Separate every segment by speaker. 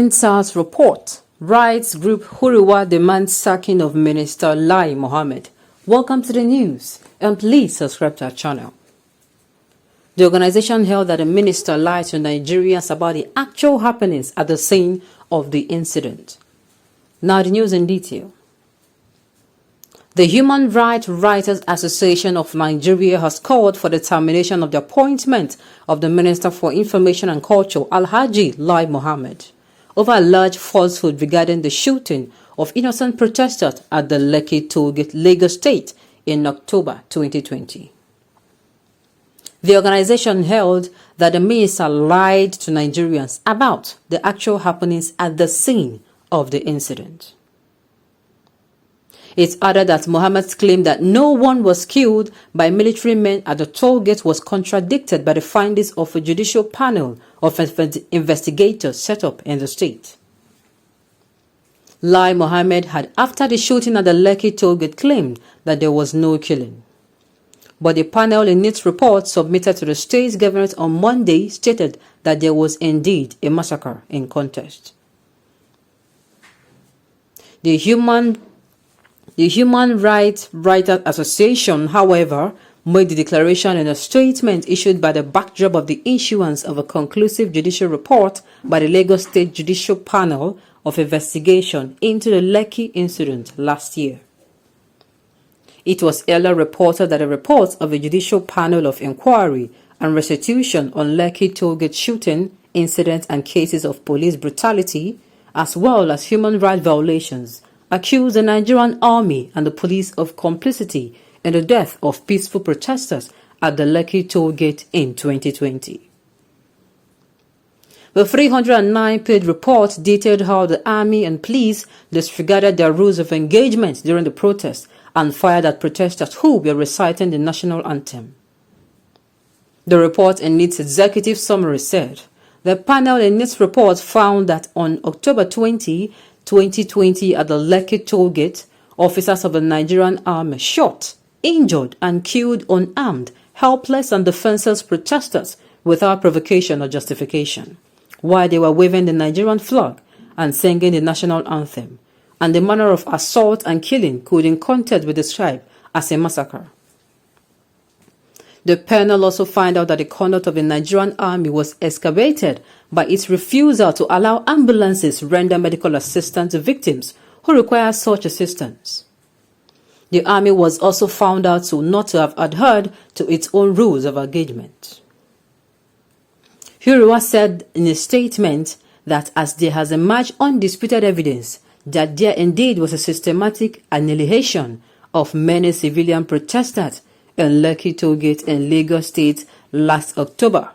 Speaker 1: NSAS report. Rights group Huriwa demands sacking of Minister Mohammed. Welcome to the news, and please subscribe to our channel. The organization held that the minister lied to Nigerians about the actual happenings at the scene of the incident. Now the news in detail. The Human Rights Writers Association of Nigeria has called for the termination of the appointment of the Minister for Information and Culture, Alhaji Lai Mohammed, over alleged falsehood regarding the shooting of innocent protesters at the Lekki Tollgate, Lagos State in October 2020. The organization held that the minister lied to Nigerians about the actual happenings at the scene of the incident. It added that Mohammed's claim that no one was killed by military men at the toll gate was contradicted by the findings of a judicial panel of investigators set up in the state. Lai Mohammed had, after the shooting at the Lekki toll gate, claimed that there was no killing. But the panel in its report submitted to the state government on Monday stated that there was indeed a massacre in contest. The Human Rights Writers Association, however, made the declaration in a statement issued by the backdrop of the issuance of a conclusive judicial report by the Lagos State Judicial Panel of Investigation into the Lekki incident last year. It was earlier reported that a report of a judicial panel of inquiry and restitution on Lekki tollgate shooting incidents and cases of police brutality, as well as human rights violations, accused the Nigerian army and the police of complicity in the death of peaceful protesters at the Lekki tollgate in 2020. The 309-page report detailed how the army and police disregarded their rules of engagement during the protest and fired at protesters who were reciting the national anthem. The report in its executive summary said, the panel in its report found that on October 20, 2020 at the Lekki tollgate, officers of the Nigerian army shot, injured and killed unarmed, helpless and defenseless protesters without provocation or justification, while they were waving the Nigerian flag and singing the national anthem, and the manner of assault and killing could in context be described as a massacre. The panel also found out that the conduct of the Nigerian army was excavated by its refusal to allow ambulances render medical assistance to victims who require such assistance. The army was also found out not to have adhered to its own rules of engagement. Huriwa said in a statement that as there has emerged undisputed evidence that there indeed was a systematic annihilation of many civilian protesters in Lekki tollgate in Lagos State last October.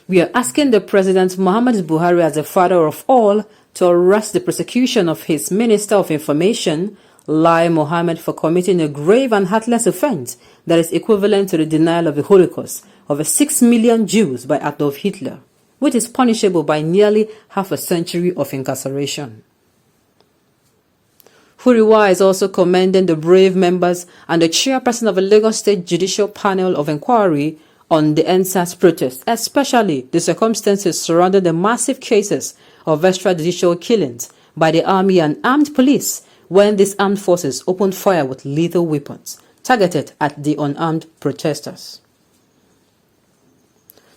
Speaker 1: We are asking the President Muhammad Buhari, as the father of all, to arrest the prosecution of his Minister of Information, Lai Mohammed, for committing a grave and heartless offense that is equivalent to the denial of the Holocaust of 6 million Jews by Adolf Hitler, which is punishable by nearly half a century of incarceration. Huriwa is also commending the brave members and the chairperson of the Lagos State Judicial Panel of Inquiry on the NSAS protest, especially the circumstances surrounding the massive cases of extrajudicial killings by the army and armed police when these armed forces opened fire with lethal weapons targeted at the unarmed protesters.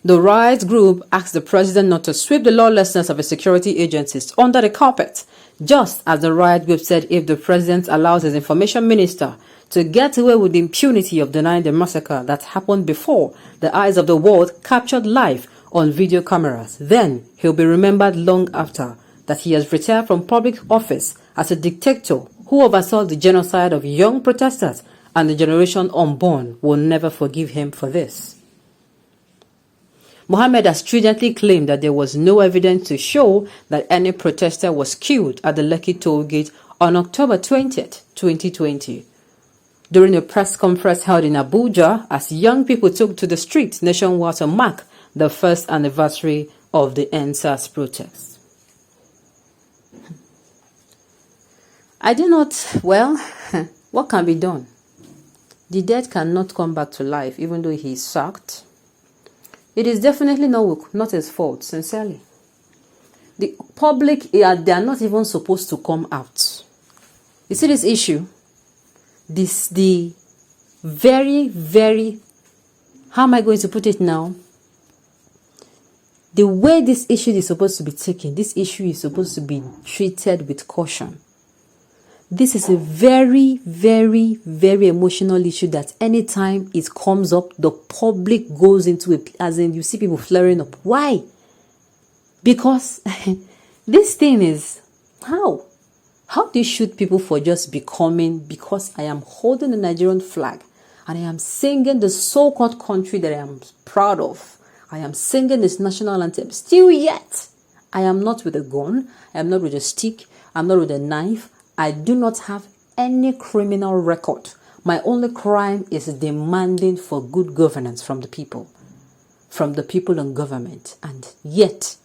Speaker 1: The rights group asked the president not to sweep the lawlessness of the security agencies under the carpet, just as the rights group said if the president allows his information minister to get away with the impunity of denying the massacre that happened before the eyes of the world captured live on video cameras, then he'll be remembered long after that he has retired from public office as a dictator who oversaw the genocide of young protesters, and the generation unborn will never forgive him for this. Mohammed has stridently claimed that there was no evidence to show that any protester was killed at the Lekki tollgate on October 20, 2020. During a press conference held in Abuja, as young people took to the streets nationwide to mark the first anniversary of the NSAS protest. What can be done? The dead cannot come back to life even though he is sacked. It is definitely not his fault, sincerely. The public, they are not even supposed to come out. You see this issue? The very, very, how am I going to put it now? The way this issue is supposed to be taken, this issue is supposed to be treated with caution. This is a very, very, very emotional issue that anytime it comes up, the public goes into it, as in you see people flaring up. Why? Because this thing is, how do you shoot people for just becoming, because I am holding the Nigerian flag and I am singing the so-called country that I am proud of. I am singing this national anthem. Still yet, I am not with a gun. I am not with a stick. I'm not with a knife. I do not have any criminal record. My only crime is demanding for good governance from the people and government. And yet,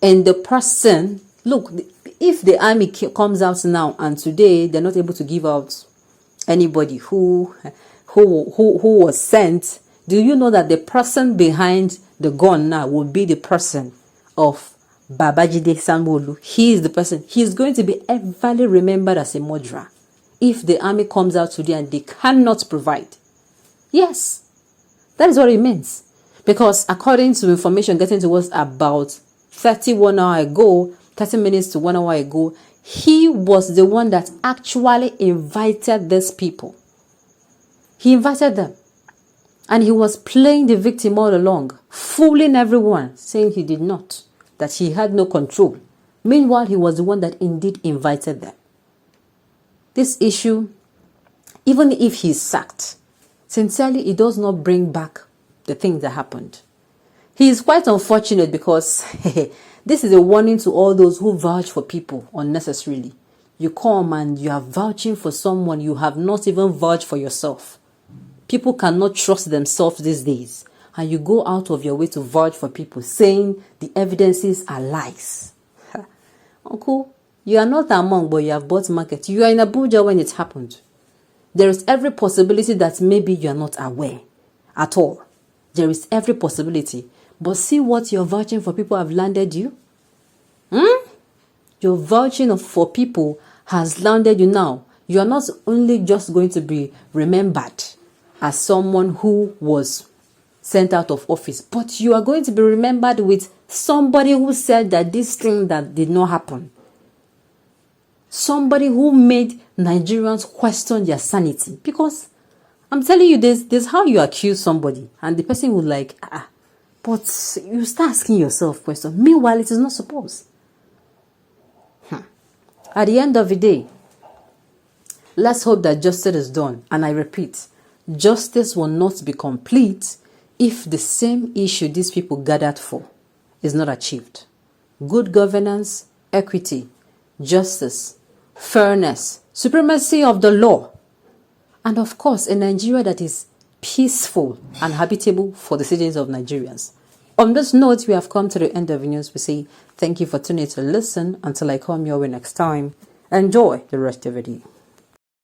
Speaker 1: in the person, look, if the army comes out now and today they're not able to give out anybody who was sent, do you know that the person behind the gun now will be the person of Babajide Sanwo-Olu? He is the person. He is going to be everly remembered as a murderer if the army comes out today and they cannot provide. Yes, that is what it means. Because according to information getting to us about 30 minutes to 1 hour ago, he was the one that actually invited these people. He invited them. And he was playing the victim all along, fooling everyone, saying he did not, that he had no control. Meanwhile, he was the one that indeed invited them. This issue, even if he's sacked, sincerely, it does not bring back the things that happened. He is quite unfortunate because this is a warning to all those who vouch for people unnecessarily. You come and you are vouching for someone, you have not even vouched for yourself. People cannot trust themselves these days. And you go out of your way to vouch for people, saying the evidences are lies. Uncle, you are not among, but you have bought market. You are in Abuja when it happened. There is every possibility that maybe you are not aware at all. There is every possibility. But see what your vouching for people have landed you? Your vouching for people has landed you now. You are not only just going to be remembered as someone who was sent out of office, but you are going to be remembered with somebody who said that this thing that did not happen. Somebody who made Nigerians question their sanity. Because I'm telling you, this how you accuse somebody and the person will like, but you start asking yourself questions. Meanwhile, it is not supposed. At the end of the day, let's hope that justice is done. And I repeat, justice will not be complete if the same issue these people gathered for is not achieved. Good governance, equity, justice, fairness, supremacy of the law, and of course a Nigeria that is peaceful and habitable for the citizens of Nigerians. On this note, we have come to the end of the news. We say thank you for tuning in to listen. Until I come your way next time, enjoy the rest of the day.